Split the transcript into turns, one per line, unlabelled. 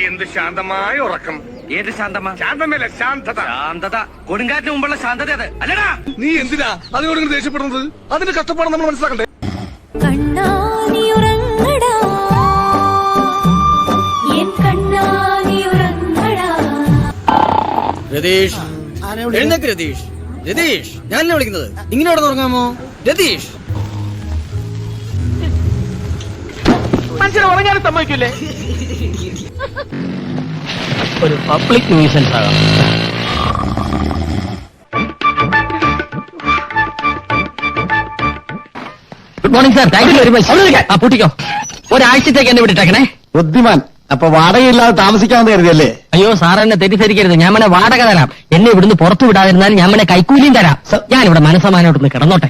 എന്ത് ശാന്തമായ ഉറക്കം.
ഏത് ശാന്തമാ?
ശാന്തമല്ല, ശാന്തത.
ശാന്തത കൊടുങ്കാറ്റിന് മുമ്പുള്ള ശാന്തത അത് അല്ലടാ.
നീ എന്തിനാ അതിനോട് ഇങ്ങനെ ദേഷ്യപ്പെടുന്നത്? അതിന്റെ കഷ്ടപ്പാട് നമ്മൾ മനസ്സിലാക്കണ്ടേ?
രതീഷ്, എഴുന്നേക്ക് രതീഷ്. രതീഷ്, ഞാനല്ലേ വിളിക്കുന്നത്? ഇങ്ങനെ അവിടെ ഉറങ്ങാമോ രതീഷ്?
മനുഷ്യനെ ഉറങ്ങാനും സമ്മതിക്കില്ലേ?
ഒരു പബ്ലിക് ന്യൂസൻസ് ആകാം. Good morning sir. Thank you very much. ആ പൂട്ടിക്കോ. ഒരാഴ്ചത്തേക്ക് എന്നെ വിട്ടിട്ടേക്കണേ.
ബുദ്ധിമാൻ. അപ്പൊ വാടകയില്ലാതെ താമസിക്കാമെന്ന് കരുതിയല്ലേ?
അയ്യോ സാർ, എന്നെ തെറ്റിദ്ധരിക്കരുത്. ഞാൻ മനെ വാടക തരാം. എന്നെ ഇവിടുന്ന് പുറത്തു വിടാതിരുന്നാൽ ഞാൻ മനെ കൈക്കൂലിയും തരാം. ഞാൻ ഇവിടെ മനസ്സമാനോട്ടൊന്ന് കിടന്നോട്ടെ.